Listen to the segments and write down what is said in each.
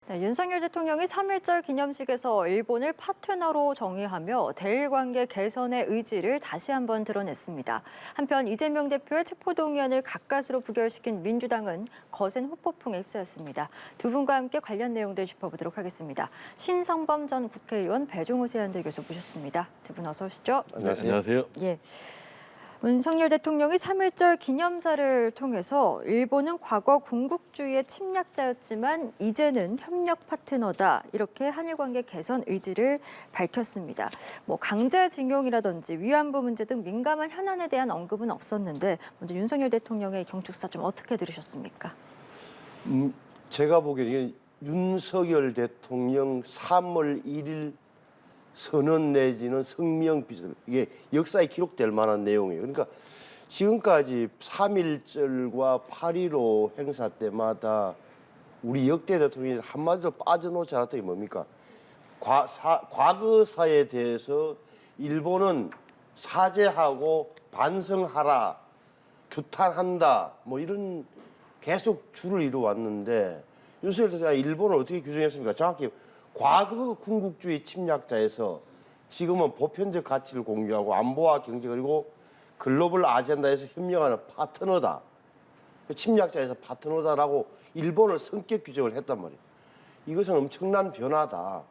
네, 윤석열 대통령이 3.1절 기념식에서 일본을 파트너로 정의하며 대일 관계 개선의 의지를 다시 한번 드러냈습니다. 한편 이재명 대표의 체포동의안을 가까스로 부결시킨 민주당은 거센 후폭풍에 휩싸였습니다. 두 분과 함께 관련 내용들 짚어보도록 하겠습니다. 신성범 전 국회의원, 배종우 세안대 교수 모셨습니다. 두 분 어서 오시죠. 안녕하세요. 예. 윤석열 대통령이 3.1절 기념사를 통해서 일본은 과거 군국주의의 침략자였지만 이제는 협력 파트너다, 이렇게 한일 관계 개선 의지를 밝혔습니다. 강제징용이라든지 위안부 문제 등 민감한 현안에 대한 언급은 없었는데 먼저 윤석열 대통령의 경축사 좀 어떻게 들으셨습니까? 제가 보기에는 윤석열 대통령 3월 1일 선언 내지는 성명 비슷, 이게 역사에 기록될 만한 내용이에요. 그러니까 지금까지 3.1절과 8.15 행사 때마다 우리 역대 대통령이 한마디로 빠져놓지 않았던 게 뭡니까? 과거사에 대해서 일본은 사죄하고 반성하라, 규탄한다, 이런 계속 줄을 이루어왔는데 윤석열 대통령이 일본을 어떻게 규정했습니까? 정확히 과거 군국주의 침략자에서 지금은 보편적 가치를 공유하고 안보와 경제 그리고 글로벌 아젠다에서 협력하는 파트너다. 침략자에서 파트너다라고 일본을 성격 규정을 했단 말이에요. 이것은 엄청난 변화다.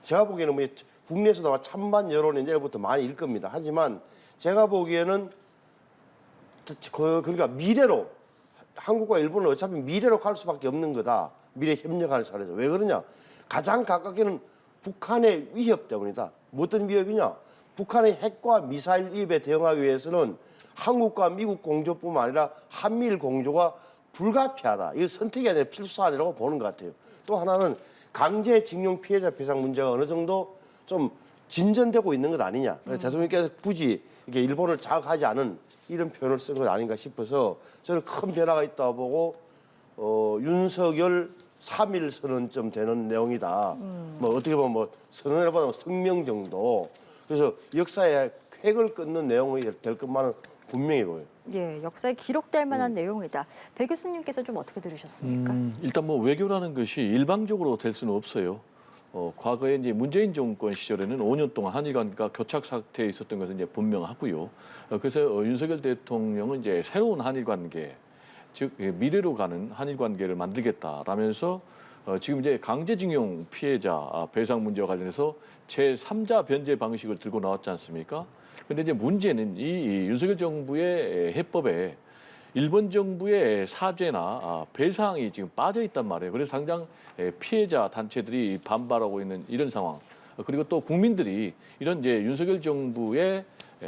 제가 보기에는 국내에서도 찬반 여론이 내일부터 많이 일 겁니다. 하지만 제가 보기에는 그러니까 미래로 한국과 일본은 어차피 미래로 갈 수밖에 없는 거다. 미래 협력하는 차원에서. 왜 그러냐? 가장 가깝게는 북한의 위협 때문이다. 어떤 위협이냐? 북한의 핵과 미사일 위협에 대응하기 위해서는 한국과 미국 공조뿐만 아니라 한미일 공조가 불가피하다. 이거 선택이 아니라 필수사안이라고 보는 것 같아요. 또 하나는 강제징용 피해자 배상 문제가 어느 정도 좀 진전되고 있는 것 아니냐. 대통령께서 굳이 이렇게 일본을 자극하지 않은 이런 표현을 쓴 것 아닌가 싶어서 저는 큰 변화가 있다고 보고 윤석열 3.1 선언쯤 되는 내용이다. 어떻게 보면 선언해보다 성명 정도. 그래서 역사에 획을 끊는 내용이 될 것만은 분명히 보여요. 예, 역사에 기록될 만한 내용이다. 배 교수님께서 좀 어떻게 들으셨습니까? 일단 외교라는 것이 일방적으로 될 수는 없어요. 과거에 이제 문재인 정권 시절에는 5년 동안 한일 관계가 교착 상태에 있었던 것은 이제 분명하고요. 그래서 윤석열 대통령은 이제 새로운 한일 관계, 즉 미래로 가는 한일 관계를 만들겠다라면서 지금 이제 강제징용 피해자 배상 문제와 관련해서 제3자 변제 방식을 들고 나왔지 않습니까? 그런데 이제 문제는 이 윤석열 정부의 해법에 일본 정부의 사죄나 배상이 지금 빠져 있단 말이에요. 그래서 당장 피해자 단체들이 반발하고 있는 이런 상황. 그리고 또 국민들이 이런 이제 윤석열 정부의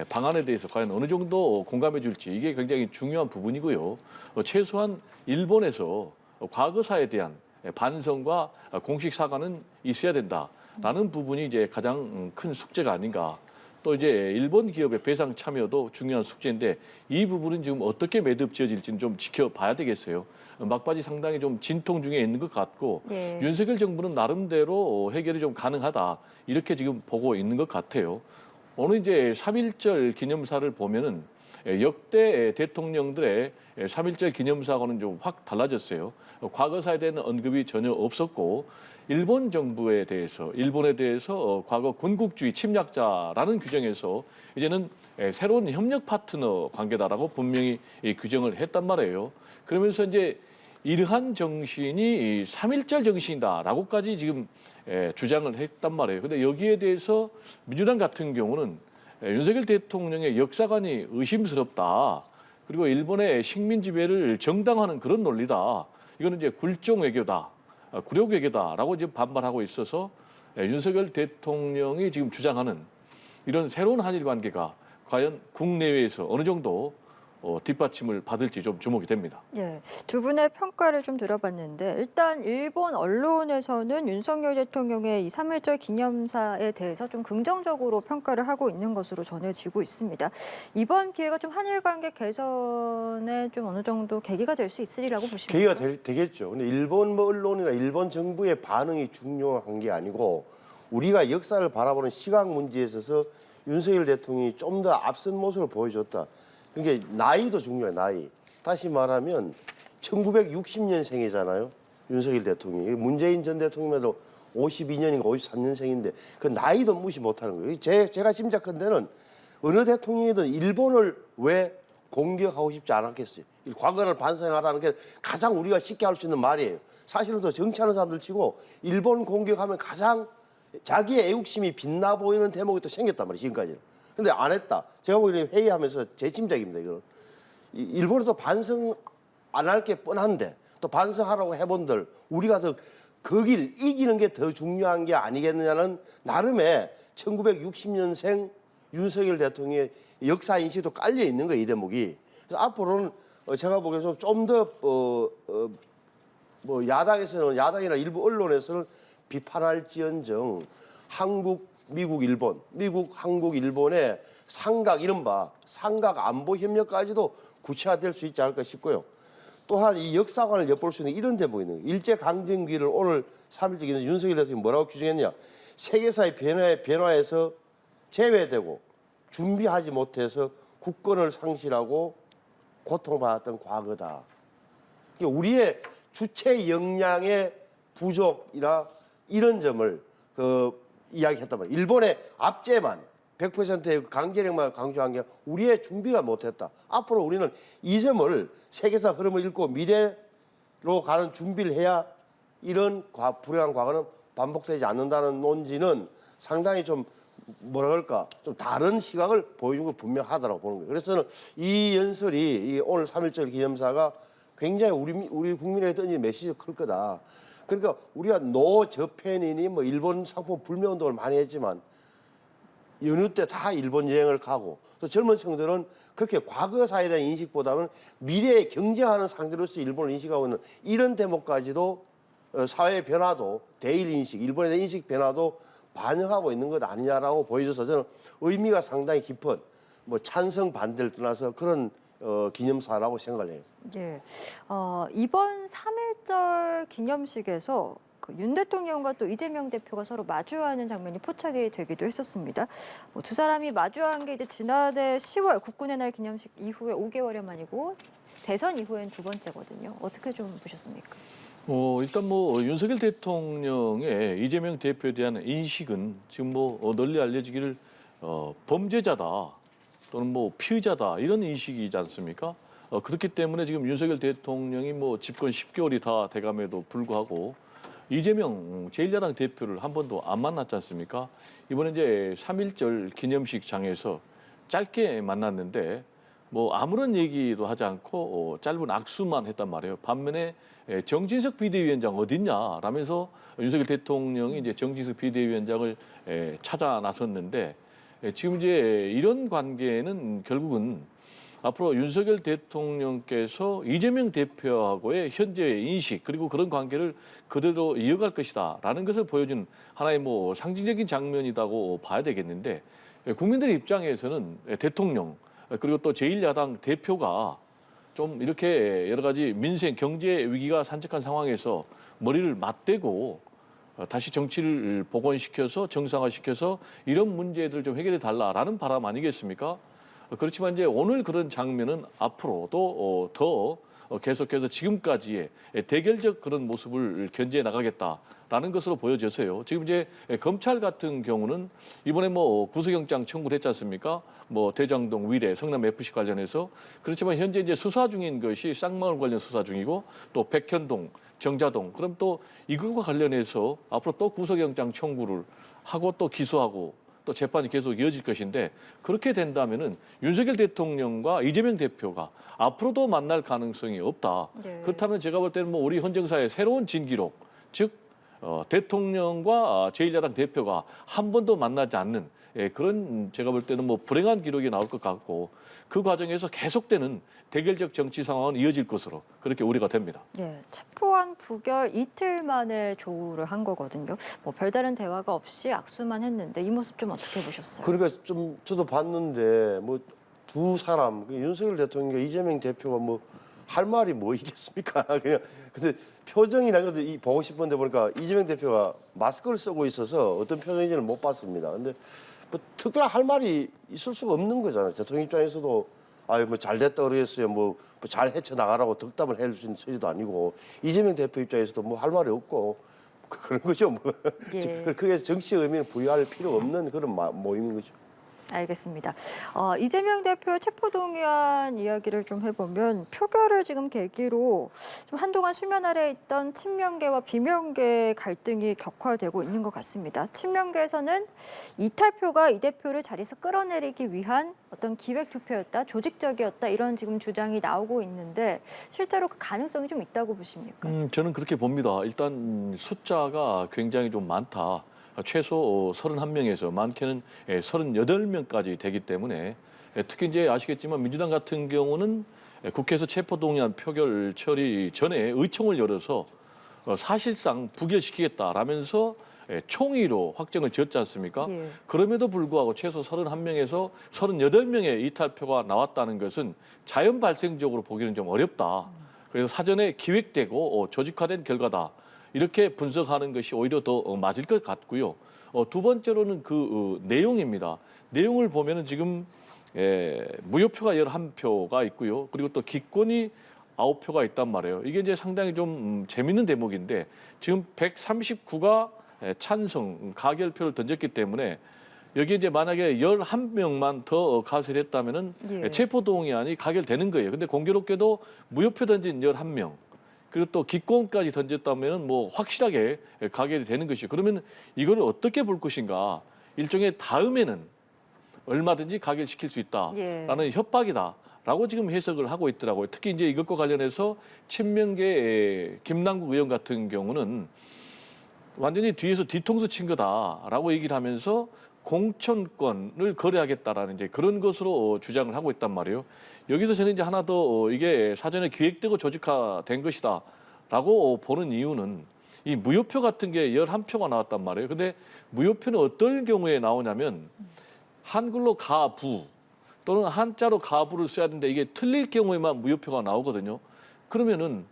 방안에 대해서 과연 어느 정도 공감해 줄지 이게 굉장히 중요한 부분이고요. 최소한 일본에서 과거사에 대한 반성과 공식 사과는 있어야 된다라는 부분이 이제 가장 큰 숙제가 아닌가. 또 이제 일본 기업의 배상 참여도 중요한 숙제인데 이 부분은 지금 어떻게 매듭 지어질지는 좀 지켜봐야 되겠어요. 막바지 상당히 좀 진통 중에 있는 것 같고 예. 윤석열 정부는 나름대로 해결이 좀 가능하다 이렇게 지금 보고 있는 것 같아요. 오늘 이제 3.1절 기념사를 보면은 역대 대통령들의 3.1절 기념사하고는 좀 확 달라졌어요. 과거사에 대한 언급이 전혀 없었고 일본 정부에 대해서, 일본에 대해서 과거 군국주의 침략자라는 규정에서 이제는 새로운 협력 파트너 관계다라고 분명히 규정을 했단 말이에요. 그러면서 이제 이러한 정신이 3.1절 정신이다라고까지 지금 주장을 했단 말이에요. 근데 여기에 대해서 민주당 같은 경우는 윤석열 대통령의 역사관이 의심스럽다. 그리고 일본의 식민 지배를 정당화하는 그런 논리다. 이거는 이제 굴종 외교다, 굴욕 외교다라고 지금 반발하고 있어서 윤석열 대통령이 지금 주장하는 이런 새로운 한일 관계가 과연 국내외에서 어느 정도 뒷받침을 받을지 좀 주목이 됩니다. 예, 두 분의 평가를 좀 들어봤는데 일단 일본 언론에서는 윤석열 대통령의 이 3.1절 기념사에 대해서 좀 긍정적으로 평가를 하고 있는 것으로 전해지고 있습니다. 이번 기회가 좀 한일 관계 개선에 좀 어느 정도 계기가 될 수 있으리라고 보십니까? 계기가 되겠죠. 근데 일본 언론이나 일본 정부의 반응이 중요한 게 아니고 우리가 역사를 바라보는 시각 문제에 있어서 윤석열 대통령이 좀 더 앞선 모습을 보여줬다. 그게 나이도 중요해요, 나이. 다시 말하면 1960년생이잖아요. 윤석열 대통령이. 문재인 전 대통령도 52년인가 53년생인데 그 나이도 무시 못하는 거예요. 제가 짐작컨대는 어느 대통령이든 일본을 왜 공격하고 싶지 않았겠어요. 과거를 반성하라는 게 가장 우리가 쉽게 할 수 있는 말이에요. 사실은 더 정치하는 사람들 치고 일본 공격하면 가장 자기의 애국심이 빛나 보이는 대목이 또 생겼단 말이에요. 지금까지는. 근데 안 했다. 제가 보기에는 회의하면서 제 짐작입니다. 이거는. 일본에도 반성 안 할 게 뻔한데 또 반성하라고 해본들 우리가 더 거길 이기는 게 더 중요한 게 아니겠느냐는 나름의 1960년생 윤석열 대통령의 역사 인식도 깔려 있는 거예요. 이 대목이. 그래서 앞으로는 제가 보기에는 좀 더 뭐 야당에서는 야당이나 일부 언론에서는 비판할지언정 한국, 미국, 일본, 미국, 한국, 일본의 삼각 이른바 삼각 안보 협력까지도 구체화될 수 있지 않을까 싶고요. 또한 이 역사관을 엿볼 수 있는 이런 대목이 있는 거예요. 일제강점기를 오늘 3일째 윤석열 대통령이 뭐라고 규정했냐. 세계사의 변화에서 제외되고 준비하지 못해서 국권을 상실하고 고통받았던 과거다. 그러니까 우리의 주체 역량의 부족이라 이런 점을 이야기했단 말이에요. 일본의 압제만 100%의 강제력만 강조한 게 우리의 준비가 못했다. 앞으로 우리는 이 점을 세계사 흐름을 읽고 미래로 가는 준비를 해야 이런 불행한 과거는 반복되지 않는다는 논지는 상당히 좀 뭐라 그럴까 좀 다른 시각을 보여준 거 분명하다고 보는 거예요. 그래서 저는 이 연설이 오늘 3.1절 기념사가 굉장히 우리 국민에게 던진 메시지가 클 거다. 그러니까 우리가 노저펜이니 뭐 일본 상품 불매 운동을 많이 했지만 연휴 때 다 일본 여행을 가고 또 젊은 층들은 그렇게 과거사에 대한 인식보다는 미래에 경쟁하는 상대로서 일본을 인식하고 있는 이런 대목까지도 사회 변화도 대일 인식, 일본에 대한 인식 변화도 반영하고 있는 것 아니냐라고 보여져서 저는 의미가 상당히 깊은 뭐 찬성 반대를 떠나서 그런 기념사라고 생각을 해요. 예. 이번 3.1절 기념식에서 윤 대통령과 또 이재명 대표가 서로 마주하는 장면이 포착이 되기도 했었습니다. 두 사람이 마주한 게 이제 지난해 10월 국군의 날 기념식 이후에 5개월여 만이고 대선 이후엔 두 번째거든요. 어떻게 좀 보셨습니까? 일단 윤석열 대통령의 이재명 대표에 대한 인식은 지금 널리 알려지기를 범죄자다 또는 피의자다 이런 인식이지 않습니까? 그렇기 때문에 지금 윤석열 대통령이 집권 10개월이 다 돼감에도 불구하고 이재명 제1야당 대표를 한 번도 안 만났지 않습니까? 이번에 이제 3.1절 기념식 장에서 짧게 만났는데 아무런 얘기도 하지 않고 짧은 악수만 했단 말이에요. 반면에 정진석 비대위원장 어딨냐 라면서 윤석열 대통령이 이제 정진석 비대위원장을 찾아 나섰는데 지금 이제 이런 관계는 결국은 앞으로 윤석열 대통령께서 이재명 대표하고의 현재의 인식 그리고 그런 관계를 그대로 이어갈 것이다라는 것을 보여준 하나의 상징적인 장면이라고 봐야 되겠는데 국민들 입장에서는 대통령 그리고 또 제1야당 대표가 좀 이렇게 여러 가지 민생 경제 위기가 산적한 상황에서 머리를 맞대고 다시 정치를 복원시켜서 정상화시켜서 이런 문제들을 좀 해결해 달라라는 바람 아니겠습니까? 그렇지만 이제 오늘 그런 장면은 앞으로도 더 계속해서 지금까지의 대결적 그런 모습을 견제해 나가겠다라는 것으로 보여져서요. 지금 이제 검찰 같은 경우는 이번에 구속영장 청구를 했지 않습니까? 대장동 위례 성남 FC 관련해서 그렇지만 현재 이제 수사 중인 것이 쌍마을 관련 수사 중이고 또 백현동, 정자동 그럼 또 이것과 관련해서 앞으로 또 구속영장 청구를 하고 또 기소하고 또 재판이 계속 이어질 것인데 그렇게 된다면은 윤석열 대통령과 이재명 대표가 앞으로도 만날 가능성이 없다. 네. 그렇다면 제가 볼 때는 우리 헌정사의 새로운 진기록, 즉 대통령과 제1야당 대표가 한 번도 만나지 않는 그런 제가 볼 때는 불행한 기록이 나올 것 같고 그 과정에서 계속되는 대결적 정치 상황은 이어질 것으로 그렇게 우려가 됩니다. 네, 체포한 부결 이틀 만에 조우를 한 거거든요. 별다른 대화가 없이 악수만 했는데 이 모습 좀 어떻게 보셨어요? 그러니까 좀 저도 봤는데 두 사람 윤석열 대통령과 이재명 대표가 할 말이 뭐 있겠습니까? 그냥 근데 표정이라는 것도 보고 싶은데 보니까 이재명 대표가 마스크를 쓰고 있어서 어떤 표정인지는 못 봤습니다. 근데 특별한 할 말이 있을 수가 없는 거잖아요. 대통령 입장에서도 아유 뭐 잘됐다 그러겠어요. 뭐 잘 헤쳐나가라고 덕담을 해줄 수 있는 처지도 아니고 이재명 대표 입장에서도 뭐 할 말이 없고 그런 거죠. 뭐 예. 그게 정치 의미를 부여할 필요 없는 그런 모임인 거죠. 알겠습니다. 이재명 대표 체포동의안 이야기를 좀 해보면 표결을 지금 계기로 좀 한동안 수면 아래에 있던 친명계와 비명계 갈등이 격화되고 있는 것 같습니다. 친명계에서는 이탈표가 이 대표를 자리에서 끌어내리기 위한 어떤 기획투표였다, 조직적이었다 이런 지금 주장이 나오고 있는데 실제로 그 가능성이 좀 있다고 보십니까? 저는 그렇게 봅니다. 일단 숫자가 굉장히 좀 많다. 최소 31명에서 많게는 38명까지 되기 때문에 특히 이제 아시겠지만 민주당 같은 경우는 국회에서 체포동의안 표결 처리 전에 의총을 열어서 사실상 부결시키겠다라면서 총의로 확정을 지었지 않습니까? 예. 그럼에도 불구하고 최소 31명에서 38명의 이탈표가 나왔다는 것은 자연 발생적으로 보기는 좀 어렵다. 그래서 사전에 기획되고 조직화된 결과다. 이렇게 분석하는 것이 오히려 더 맞을 것 같고요. 두 번째로는 그 내용입니다. 내용을 보면은 지금 무효표가 11표가 있고요. 그리고 또 기권이 9표가 있단 말이에요. 이게 이제 상당히 좀 재밌는 대목인데 지금 139가 찬성 가결표를 던졌기 때문에 여기 이제 만약에 11명만 더 가세했다면은 예. 체포동의안이 가결되는 거예요. 근데 공교롭게도 무효표 던진 11명 그리고 또 기권까지 던졌다면 뭐 확실하게 가결이 되는 것이죠. 그러면 이걸 어떻게 볼 것인가? 일종의 다음에는 얼마든지 가결시킬 수 있다라는 예. 협박이다라고 지금 해석을 하고 있더라고요. 특히 이제 이것과 관련해서 친명계 김남국 의원 같은 경우는 완전히 뒤에서 뒤통수 친 거다라고 얘기를 하면서 공천권을 거래하겠다라는 이제 그런 것으로 주장을 하고 있단 말이에요. 여기서 저는 이제 하나 더 이게 사전에 기획되고 조직화된 것이다라고 보는 이유는 이 무효표 같은 게 11표가 나왔단 말이에요. 근데 무효표는 어떨 경우에 나오냐면 한글로 가부 또는 한자로 가부를 써야 되는데 이게 틀릴 경우에만 무효표가 나오거든요. 그러면은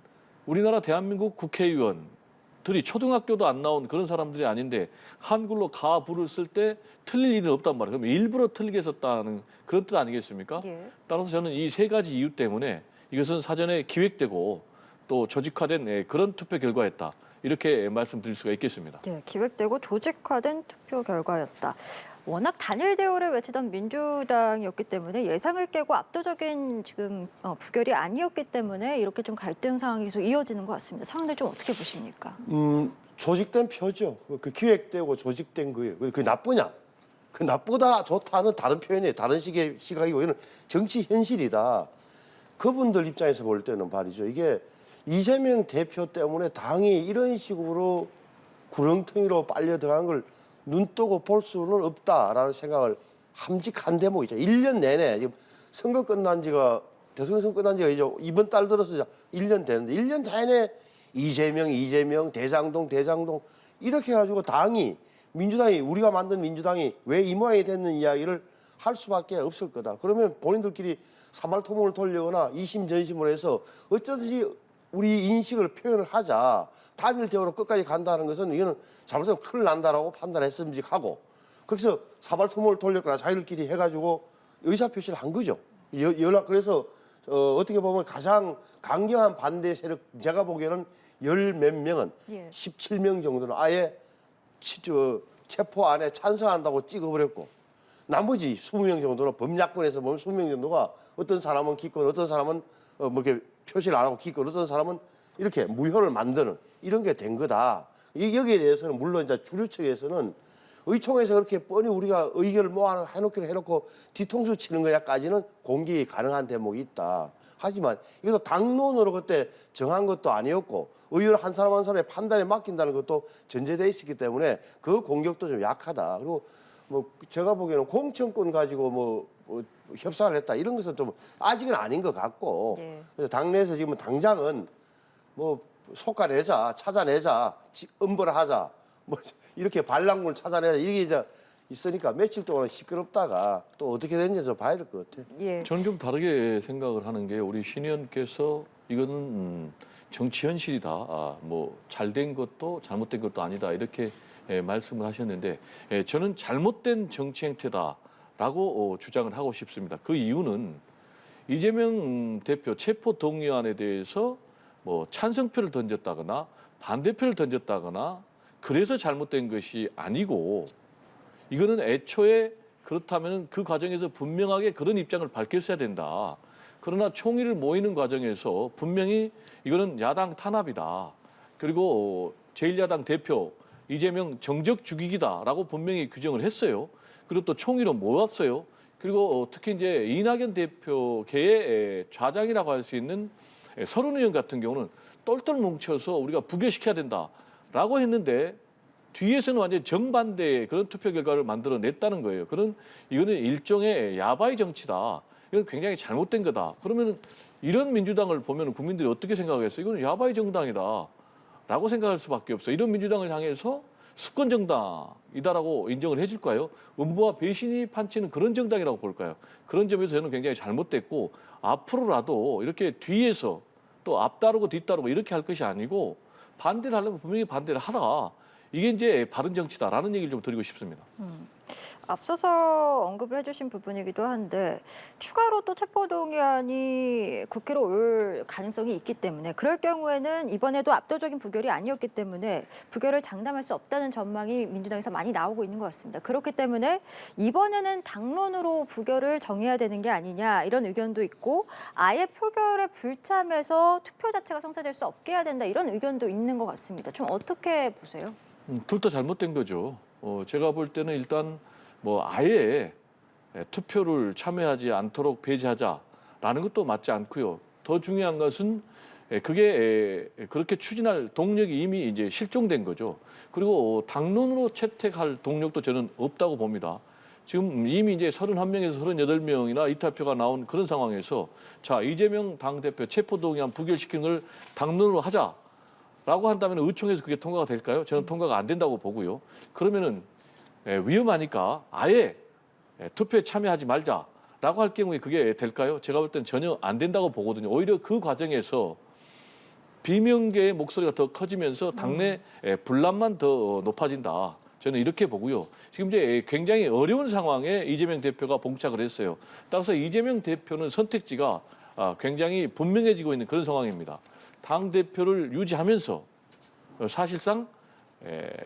우리나라 대한민국 국회의원들이 초등학교도 안 나온 그런 사람들이 아닌데 한글로 가부를 쓸 때 틀릴 일은 없단 말이에요. 그럼 일부러 틀리게 썼다는 그런 뜻 아니겠습니까? 예. 따라서 저는 이 세 가지 이유 때문에 이것은 사전에 기획되고 또 조직화된 그런 투표 결과였다. 이렇게 말씀드릴 수가 있겠습니다. 예, 기획되고 조직화된 투표 결과였다. 워낙 단일 대우를 외치던 민주당이었기 때문에 예상을 깨고 압도적인 지금 부결이 아니었기 때문에 이렇게 좀 갈등 상황이 계속 이어지는 것 같습니다. 상황을 좀 어떻게 보십니까? 조직된 표죠. 그 기획되고 조직된 거예요. 그게 나쁘냐? 그 나쁘다 좋다는 다른 표현이에요. 다른 식의 시각이고 이는 정치 현실이다. 그분들 입장에서 볼 때는 말이죠. 이게 이재명 대표 때문에 당이 이런 식으로 구렁텅이로 빨려 들어가는 걸 눈뜨고 볼 수는 없다라는 생각을 함직한 대목이죠. 1년 내내 지금 선거 끝난 지가 대통령 선거 끝난 지가 이제 이번 달 들어서 1년 되는데 1년 내내 이재명, 대장동 이렇게 해가지고 당이 민주당이 우리가 만든 민주당이 왜 이 모양이 됐는 이야기를 할 수밖에 없을 거다. 그러면 본인들끼리 사말토목을 돌리거나 이심전심을 해서 어쩌든지 우리 인식을 표현을 하자. 단일 대우로 끝까지 간다는 것은 이거는 잘못하면 큰일 난다라고 판단했음직하고 그래서 사발토목을 돌렸거나 자기들끼리 해가지고 의사표시를 한 거죠. 연락 그래서 어떻게 보면 가장 강경한 반대 세력 제가 보기에는 열 몇 명은 예. 17명 정도는 아예 체포안에 찬성한다고 찍어버렸고 나머지 20명 정도는 법약권에서 보면 20명 정도가 어떤 사람은 기권, 어떤 사람은 뭐 이렇게 표시를 안 하고 기권, 어떤 사람은 이렇게 무효를 만드는 이런 게 된 거다. 여기에 대해서는 물론 이제 주류 측에서는 의총에서 그렇게 뻔히 우리가 의견을 해놓기로 해놓고 뒤통수 치는 거야까지는 공개 가능한 대목이 있다. 하지만 이것도 당론으로 그때 정한 것도 아니었고 의원 한 사람 한 사람의 판단에 맡긴다는 것도 전제돼 있었기 때문에 그 공격도 좀 약하다. 그리고 뭐 제가 보기에는 공천권 가지고 뭐 협상을 했다 이런 것은 좀 아직은 아닌 것 같고 네. 그래서 당내에서 지금 당장은 뭐 속아내자, 찾아내자, 엄벌하자, 뭐 이렇게 반란군을 찾아내자 이게 이제 있으니까 며칠 동안 시끄럽다가 또 어떻게 되는지 좀 봐야 될 것 같아요. 예. 저는 좀 다르게 생각을 하는 게 우리 신 의원께서 이거는 정치 현실이다. 뭐 잘된 것도 잘못된 것도 아니다. 이렇게 말씀을 하셨는데 저는 잘못된 정치 행태다라고 주장을 하고 싶습니다. 그 이유는 이재명 대표 체포 동의안에 대해서 뭐 찬성표를 던졌다거나 반대표를 던졌다거나 그래서 잘못된 것이 아니고 이거는 애초에 그렇다면 그 과정에서 분명하게 그런 입장을 밝혔어야 된다. 그러나 총의를 모이는 과정에서 분명히 이거는 야당 탄압이다. 그리고 제1야당 대표 이재명 정적 죽이기다라고 분명히 규정을 했어요. 그리고 또 총의로 모았어요. 그리고 특히 이제 이낙연 대표계의 좌장이라고 할 수 있는 서른 의원 같은 경우는 똘똘 뭉쳐서 우리가 부결시켜야 된다라고 했는데 뒤에서는 완전히 정반대의 그런 투표 결과를 만들어냈다는 거예요. 이거는 일종의 야바이 정치다. 이건 굉장히 잘못된 거다. 그러면 이런 민주당을 보면 국민들이 어떻게 생각하겠어요? 이거는 야바이 정당이다. 라고 생각할 수밖에 없어요. 이런 민주당을 향해서 수권 정당이다라고 인정을 해줄까요? 음부와 배신이 판치는 그런 정당이라고 볼까요? 그런 점에서 저는 굉장히 잘못됐고 앞으로라도 이렇게 뒤에서 또 앞다르고 뒤따르고 이렇게 할 것이 아니고 반대를 하려면 분명히 반대를 하라. 이게 이제 바른 정치다라는 얘기를 좀 드리고 싶습니다. 앞서서 언급을 해주신 부분이기도 한데 추가로 또 체포동의안이 국회로 올 가능성이 있기 때문에 그럴 경우에는 이번에도 압도적인 부결이 아니었기 때문에 부결을 장담할 수 없다는 전망이 민주당에서 많이 나오고 있는 것 같습니다. 그렇기 때문에 이번에는 당론으로 부결을 정해야 되는 게 아니냐 이런 의견도 있고 아예 표결에 불참해서 투표 자체가 성사될 수 없게 해야 된다 이런 의견도 있는 것 같습니다. 좀 어떻게 보세요? 둘 다 잘못된 거죠. 제가 볼 때는 일단 뭐 아예 투표를 참여하지 않도록 배제하자라는 것도 맞지 않고요. 더 중요한 것은 그게 그렇게 추진할 동력이 이미 이제 실종된 거죠. 그리고 당론으로 채택할 동력도 저는 없다고 봅니다. 지금 이미 이제 31명에서 38명이나 이탈표가 나온 그런 상황에서 자, 이재명 당대표 체포동의안 부결시키는 걸 당론으로 하자라고 한다면 의총에서 그게 통과가 될까요? 저는 통과가 안 된다고 보고요. 그러면은 위험하니까 아예 투표에 참여하지 말자라고 할 경우에 그게 될까요? 제가 볼 때는 전혀 안 된다고 보거든요. 오히려 그 과정에서 비명계의 목소리가 더 커지면서 당내 분란만 더 높아진다. 저는 이렇게 보고요. 지금 이제 굉장히 어려운 상황에 이재명 대표가 봉착을 했어요. 따라서 이재명 대표는 선택지가 굉장히 분명해지고 있는 그런 상황입니다. 당 대표를 유지하면서 사실상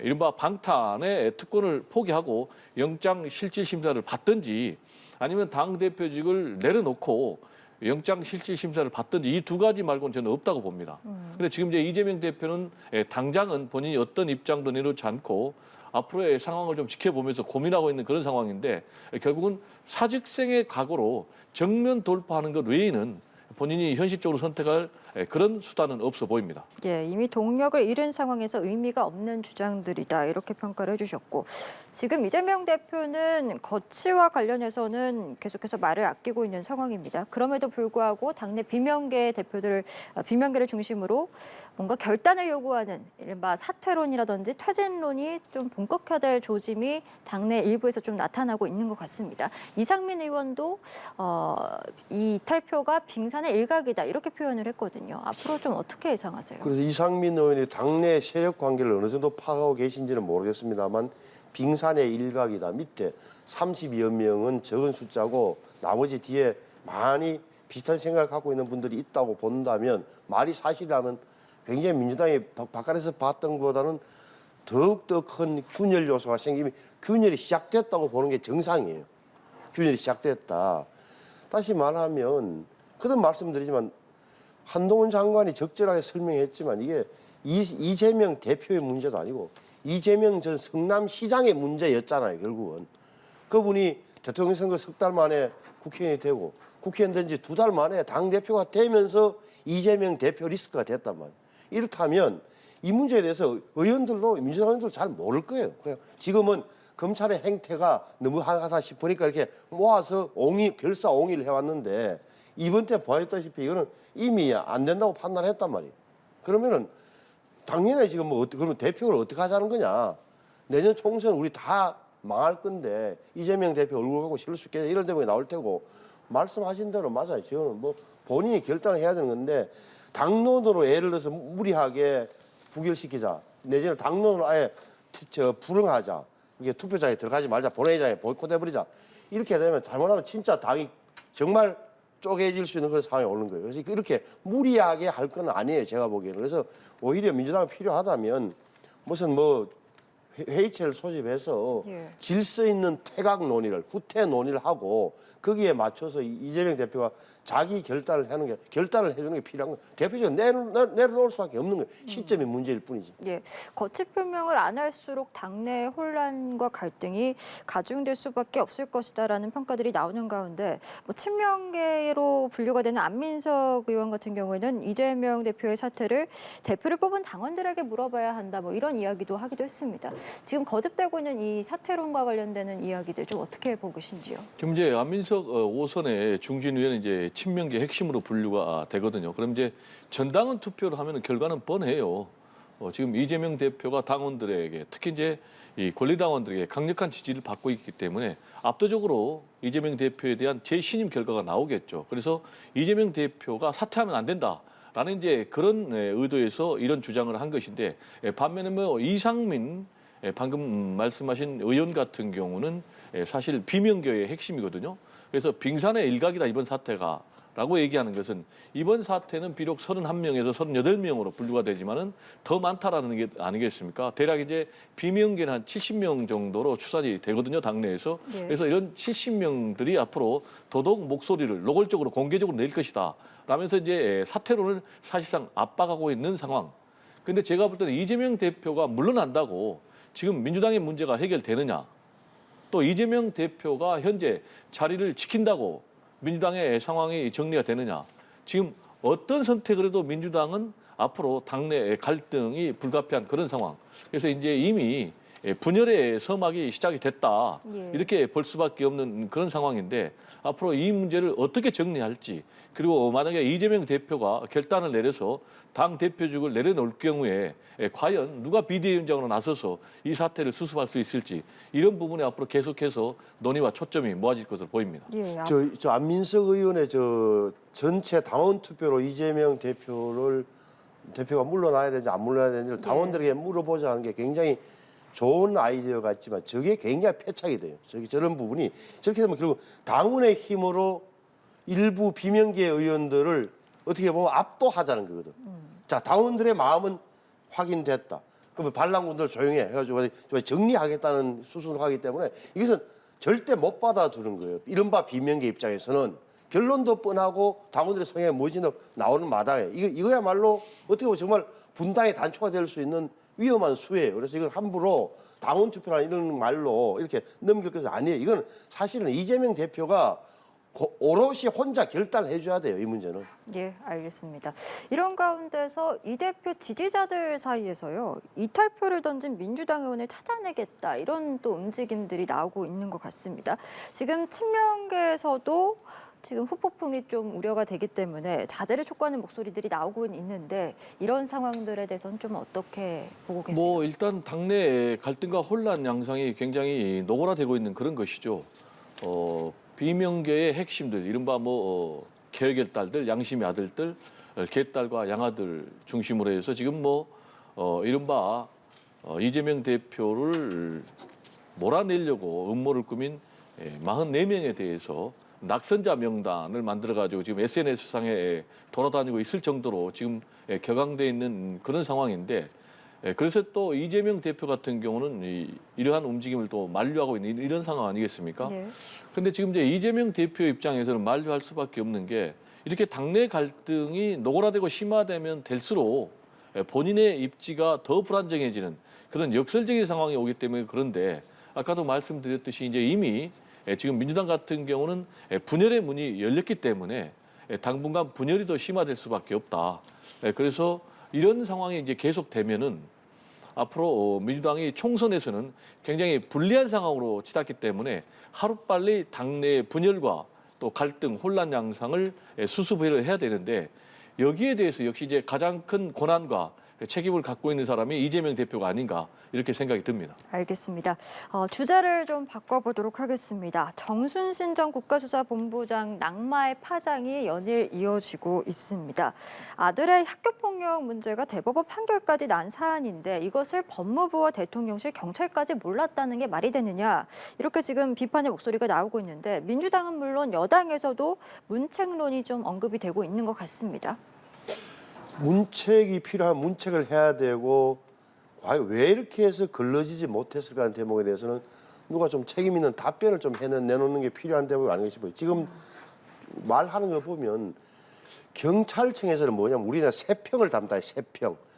이른바 방탄의 특권을 포기하고 영장 실질 심사를 받든지 아니면 당 대표직을 내려놓고 영장 실질 심사를 받든지 이 두 가지 말고는 저는 없다고 봅니다. 그런데 지금 이제 이재명 대표는 당장은 본인이 어떤 입장도 내놓지 않고 앞으로의 상황을 좀 지켜보면서 고민하고 있는 그런 상황인데 결국은 사직생의 각오로 정면 돌파하는 것 외에는 본인이 현실적으로 선택할 그런 수단은 없어 보입니다. 예, 이미 동력을 잃은 상황에서 의미가 없는 주장들이다 이렇게 평가를 해주셨고 지금 이재명 대표는 거취와 관련해서는 계속해서 말을 아끼고 있는 상황입니다. 그럼에도 불구하고 당내 비명계 대표들을 비명계를 중심으로 뭔가 결단을 요구하는 이른바 사퇴론이라든지 퇴진론이 좀 본격화될 될 조짐이 당내 일부에서 좀 나타나고 있는 것 같습니다. 이상민 의원도 이 이탈표가 빙산의 일각이다 이렇게 표현을 했거든요. 앞으로 좀 어떻게 예상하세요? 그래서 이상민 의원이 당내 세력 관계를 어느 정도 파악하고 계신지는 모르겠습니다만 빙산의 일각이다. 밑에 30여 명은 적은 숫자고 나머지 뒤에 많이 비슷한 생각을 갖고 있는 분들이 있다고 본다면 말이 사실이라면 굉장히 민주당이 바깥에서 봤던 것보다는 더욱더 큰 균열 요소가 생기면 균열이 시작됐다고 보는 게 정상이에요. 균열이 시작됐다. 다시 말하면 그런 말씀드리지만 한동훈 장관이 적절하게 설명했지만 이게 이재명 대표의 문제도 아니고 이재명 전 성남시장의 문제였잖아요. 결국은. 그분이 대통령 선거 석 달 만에 국회의원이 되고 국회의원 된 지 2달 만에 당대표가 되면서 이재명 대표 리스크가 됐단 말이에요. 이렇다면 이 문제에 대해서 의원들도 민주당 의원들도 잘 모를 거예요. 지금은 검찰의 행태가 너무 하다 싶으니까 이렇게 모아서 결사옹위를 해왔는데 이번 때 보였다시피 이거는 이미 안 된다고 판단했단 말이에요. 그러면은 당연히 지금 그러면 대표를 어떻게 하자는 거냐. 내년 총선 우리 다 망할 건데 이재명 대표 얼굴 갖고 실을 수 있겠냐 이런 대목이 나올 테고 말씀하신 대로 맞아요. 지금 본인이 결단을 해야 되는 건데 당론으로 예를 들어서 무리하게 부결시키자. 내지는 당론으로 아예 불응하자. 이게 투표장에 들어가지 말자. 본회의장에 보이콧해버리자. 이렇게 되면 잘못하면 진짜 당이 정말 쪼개질 수 있는 그런 상황이 오는 거예요. 그래서 이렇게 무리하게 할 건 아니에요. 제가 보기에는. 그래서 오히려 민주당이 필요하다면 무슨 뭐 회의체를 소집해서 예. 질서 있는 퇴각 논의를 후퇴 논의를 하고 거기에 맞춰서 이재명 대표가 자기 결단을 해주는 게 필요한 거예요. 대표적으로 내려놓을 수밖에 없는 거예요. 시점이 문제일 뿐이지. 예, 거취 표명을 안 할수록 당내 혼란과 갈등이 가중될 수밖에 없을 것이다라는 평가들이 나오는 가운데 뭐 친명계로 분류가 되는 안민석 의원 같은 경우에는 이재명 대표의 사퇴를 대표를 뽑은 당원들에게 물어봐야 한다 뭐 이런 이야기도 하기도 했습니다. 지금 거듭되고 있는 이 사퇴론과 관련되는 이야기들 좀 어떻게 보고 계신지요? 지금 이제 안민석 5선의 중진 의원은 이제 친명계 핵심으로 분류가 되거든요. 그럼 이제 전당원 투표를 하면 결과는 뻔해요. 지금 이재명 대표가 당원들에게 특히 이제 이 권리당원들에게 강력한 지지를 받고 있기 때문에 압도적으로 이재명 대표에 대한 재신임 결과가 나오겠죠. 그래서 이재명 대표가 사퇴하면 안 된다라는 이제 그런 의도에서 이런 주장을 한 것인데 반면에 뭐 이상민 방금 말씀하신 의원 같은 경우는 사실 비명계의 핵심이거든요. 그래서 빙산의 일각이다 이번 사태가 라고 얘기하는 것은 이번 사태는 비록 31명에서 38명으로 분류가 되지만은 더 많다라는 게 아니겠습니까? 대략 이제 비명계는 한 70명 정도로 추산이 되거든요, 당내에서. 예. 그래서 이런 70명들이 앞으로 더더욱 목소리를 노골적으로 공개적으로 낼 것이다. 라면서 이제 사퇴론을 사실상 압박하고 있는 상황. 근데 제가 볼 때는 이재명 대표가 물러난다고 지금 민주당의 문제가 해결되느냐? 또 이재명 대표가 현재 자리를 지킨다고 민주당의 상황이 정리가 되느냐? 지금 어떤 선택을 해도 민주당은 앞으로 당내 갈등이 불가피한 그런 상황. 그래서 이제 이미 분열의 서막이 시작이 됐다. 예. 이렇게 볼 수밖에 없는 그런 상황인데 앞으로 이 문제를 어떻게 정리할지 그리고 만약에 이재명 대표가 결단을 내려서 당 대표직을 내려놓을 경우에 과연 누가 비대위원장으로 나서서 이 사태를 수습할 수 있을지 이런 부분에 앞으로 계속해서 논의와 초점이 모아질 것으로 보입니다. 예, 저 안민석 의원의 저 전체 당원 투표로 이재명 대표가 물러나야 되는지 안 물러나야 되는지를 당원들에게 물어보자 하는 게 굉장히 좋은 아이디어 같지만 저게 굉장히 패착이 돼요. 저런 부분이 저렇게 되면 결국 당원의 힘으로 일부 비명계 의원들을 어떻게 보면 압도하자는 거거든. 자, 당원들의 마음은 확인됐다. 그러면 반란군들 조용해 해가지고 정리하겠다는 수순을 하기 때문에 이것은 절대 못 받아주는 거예요. 이른바 비명계 입장에서는 결론도 뻔하고 당원들의 성향이 무엇이든 나오는 마당에 이거야말로 어떻게 보면 정말 분당의 단초가 될 수 있는 위험한 수예요. 그래서 이걸 함부로 당원 투표라는 이런 말로 이렇게 넘길 것은 아니에요. 이건 사실은 이재명 대표가 오롯이 혼자 결단을 해줘야 돼요. 이 문제는. 예, 알겠습니다. 이런 가운데서 이 대표 지지자들 사이에서요, 이탈표를 던진 민주당 의원을 찾아내겠다 이런 또 움직임들이 나오고 있는 것 같습니다. 지금 친명계에서도 지금 후폭풍이 좀 우려가 되기 때문에 자제를 촉구하는 목소리들이 나오고 있는데 이런 상황들에 대해서는 좀 어떻게 보고 계세요? 뭐 일단 당내 갈등과 혼란 양상이 굉장히 노골화되고 있는 그런 것이죠. 비명계의 핵심들, 이른바 개혁의 딸들, 양심의 아들들, 개딸과 양아들 중심으로 해서 지금 이른바 이재명 대표를 몰아내려고 음모를 꾸민 44명에 대해서 낙선자 명단을 만들어가지고 지금 SNS상에 돌아다니고 있을 정도로 지금 격앙돼 있는 그런 상황인데 그래서 또 이재명 대표 같은 경우는 이러한 움직임을 또 만류하고 있는 이런 상황 아니겠습니까? 네. 근데 지금 이제 이재명 대표 입장에서는 만류할 수밖에 없는 게 이렇게 당내 갈등이 노골화되고 심화되면 될수록 본인의 입지가 더 불안정해지는 그런 역설적인 상황이 오기 때문에 그런데 아까도 말씀드렸듯이 이제 이미 지금 민주당 같은 경우는 분열의 문이 열렸기 때문에 당분간 분열이 더 심화될 수밖에 없다. 그래서 이런 상황이 이제 계속되면은 앞으로 민주당이 총선에서는 굉장히 불리한 상황으로 치닫기 때문에 하루빨리 당내 분열과 또 갈등, 혼란 양상을 수습을 해야 되는데 여기에 대해서 역시 이제 가장 큰 고난과 책임을 갖고 있는 사람이 이재명 대표가 아닌가 이렇게 생각이 듭니다. 알겠습니다. 주제를 좀 바꿔보도록 하겠습니다. 정순신 전 국가수사본부장 낙마의 파장이 연일 이어지고 있습니다. 아들의 학교폭력 문제가 대법원 판결까지 난 사안인데 이것을 법무부와 대통령실, 경찰까지 몰랐다는 게 말이 되느냐, 이렇게 지금 비판의 목소리가 나오고 있는데 민주당은 물론 여당에서도 문책론이 좀 언급이 되고 있는 것 같습니다. 문책이 필요한 문책을 해야 되고 과연 왜 이렇게 해서 걸러지지 못했을까 하는 대목에 대해서는 누가 좀 책임 있는 답변을 좀 내놓는 게 필요한 대목이 아닌가 싶어요. 지금 말하는 거 보면 경찰청에서는 뭐냐면 우리는 세평을 담당해,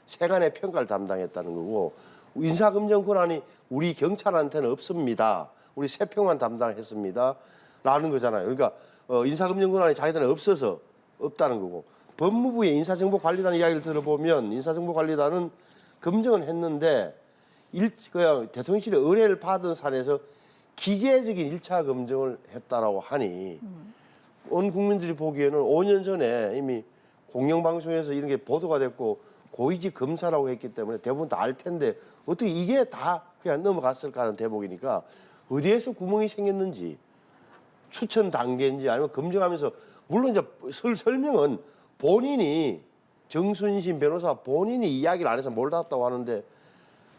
세간의 평가를 담당했다는 거고 인사검증 권한이 우리 경찰한테는 없습니다. 우리 세평만 담당했습니다. 라는 거잖아요. 그러니까 인사검증 권한이 자기들은 없어서 없다는 거고 법무부의 인사정보관리단 이야기를 들어보면 인사정보관리단은 검증은 했는데 그냥 대통령실의 의뢰를 받은 사안에서 기계적인 1차 검증을 했다라고 하니 온 국민들이 보기에는 5년 전에 이미 공영방송에서 이런 게 보도가 됐고 고위직 검사라고 했기 때문에 대부분 다 알 텐데 어떻게 이게 다 그냥 넘어갔을까 하는 대목이니까 어디에서 구멍이 생겼는지 추천 단계인지 아니면 검증하면서 물론 이제 설명은 본인이 정순신 변호사 본인이 이야기를 안 해서 몰랐다고 하는데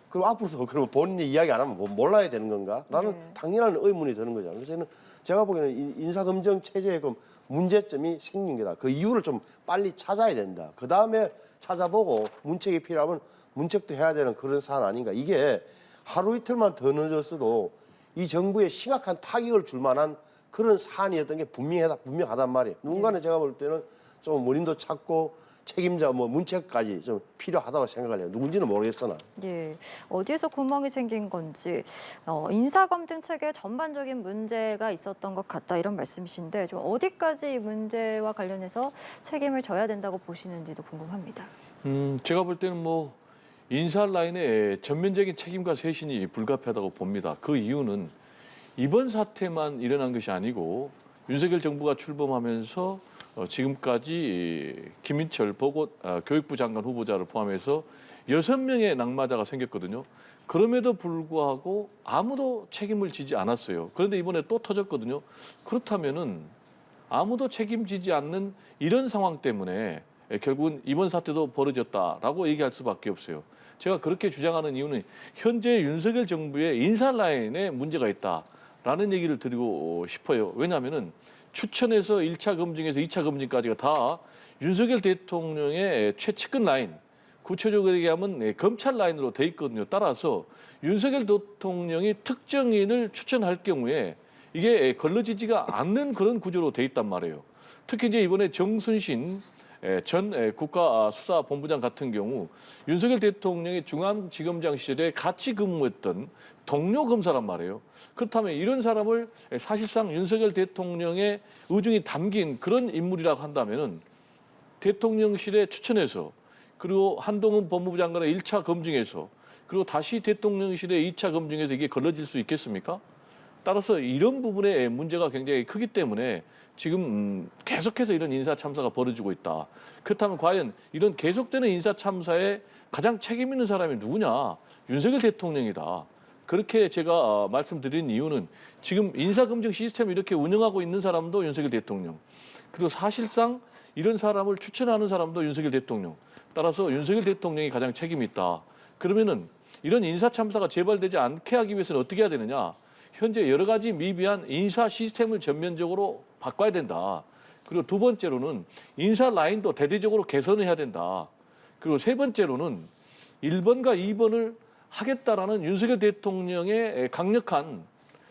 그럼 앞으로도 그러면 본인이 이야기 안 하면 몰라야 되는 건가? 라는 당연한 의문이 드는 거잖아요. 그래서 저는 제가 보기에는 인사검증 체제에 그 문제점이 생긴 거다. 그 이유를 좀 빨리 찾아야 된다. 그 다음에 찾아보고 문책이 필요하면 문책도 해야 되는 그런 사안 아닌가. 이게 하루 이틀만 더 늦었어도 이 정부에 심각한 타격을 줄 만한 그런 사안이었던 게 분명하단 말이에요. 누군가는 제가 볼 때는 좀 원인도 찾고 책임자 문책까지 좀 필요하다고 생각을 해요. 누군지는 모르겠으나. 예, 어디에서 구멍이 생긴 건지 인사검증 체계 전반적인 문제가 있었던 것 같다 이런 말씀이신데 좀 어디까지 이 문제와 관련해서 책임을 져야 된다고 보시는지도 궁금합니다. 제가 볼 때는 뭐 인사 라인에 전면적인 책임과 쇄신이 불가피하다고 봅니다. 그 이유는 이번 사태만 일어난 것이 아니고 윤석열 정부가 출범하면서 지금까지 김인철 교육부 장관 후보자를 포함해서 6명의 낙마자가 생겼거든요. 그럼에도 불구하고 아무도 책임을 지지 않았어요. 그런데 이번에 또 터졌거든요. 그렇다면은 아무도 책임지지 않는 이런 상황 때문에 결국은 이번 사태도 벌어졌다라고 얘기할 수밖에 없어요. 제가 그렇게 주장하는 이유는 현재 윤석열 정부의 인사 라인에 문제가 있다라는 얘기를 드리고 싶어요. 왜냐하면은 추천에서 1차 검증에서 2차 검증까지가 다 윤석열 대통령의 최측근 라인, 구체적으로 얘기하면 검찰 라인으로 돼 있거든요. 따라서 윤석열 대통령이 특정인을 추천할 경우에 이게 걸러지지가 않는 그런 구조로 돼 있단 말이에요. 특히 이제 이번에 정순신 전 국가수사본부장 같은 경우 윤석열 대통령이 중앙지검장 시절에 같이 근무했던 동료 검사란 말이에요. 그렇다면 이런 사람을 사실상 윤석열 대통령의 의중이 담긴 그런 인물이라고 한다면은 대통령실에 추천해서 그리고 한동훈 법무부 장관의 1차 검증에서 그리고 다시 대통령실의 2차 검증에서 이게 걸러질 수 있겠습니까? 따라서 이런 부분에 문제가 굉장히 크기 때문에 지금 계속해서 이런 인사 참사가 벌어지고 있다. 그렇다면 과연 이런 계속되는 인사 참사에 가장 책임 있는 사람이 누구냐? 윤석열 대통령이다. 그렇게 제가 말씀드린 이유는 지금 인사검증 시스템을 이렇게 운영하고 있는 사람도 윤석열 대통령. 그리고 사실상 이런 사람을 추천하는 사람도 윤석열 대통령. 따라서 윤석열 대통령이 가장 책임이 있다. 그러면은 이런 인사 참사가 재발되지 않게 하기 위해서는 어떻게 해야 되느냐? 현재 여러 가지 미비한 인사 시스템을 전면적으로 바꿔야 된다. 그리고 두 번째로는 인사 라인도 대대적으로 개선을 해야 된다. 그리고 세 번째로는 1번과 2번을 하겠다라는 윤석열 대통령의 강력한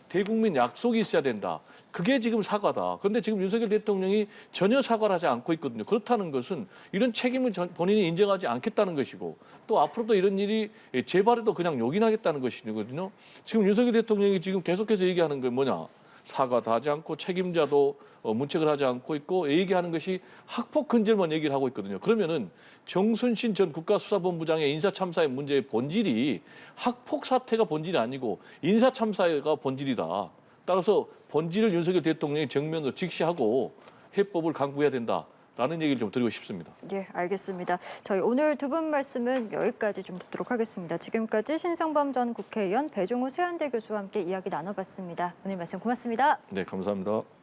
대국민 약속이 있어야 된다. 그게 지금 사과다. 그런데 지금 윤석열 대통령이 전혀 사과를 하지 않고 있거든요. 그렇다는 것은 이런 책임을 본인이 인정하지 않겠다는 것이고 또 앞으로도 이런 일이 재발해도 그냥 용인하겠다는 것이거든요. 지금 윤석열 대통령이 지금 계속해서 얘기하는 게 뭐냐. 사과도 하지 않고 책임자도 문책을 하지 않고 있고 얘기하는 것이 학폭 근절만 얘기를 하고 있거든요. 그러면은 정순신 전 국가수사본부장의 인사참사의 문제의 본질이 학폭 사태가 본질이 아니고 인사참사가 본질이다. 따라서 본질을 윤석열 대통령이 정면으로 직시하고 해법을 강구해야 된다. 라는 얘기를 좀 드리고 싶습니다. 예, 알겠습니다. 저희 오늘 두 분 말씀은 여기까지 좀 듣도록 하겠습니다. 지금까지 신성범 전 국회의원, 배종우 세한대 교수와 함께 이야기 나눠봤습니다. 오늘 말씀 고맙습니다. 네, 감사합니다.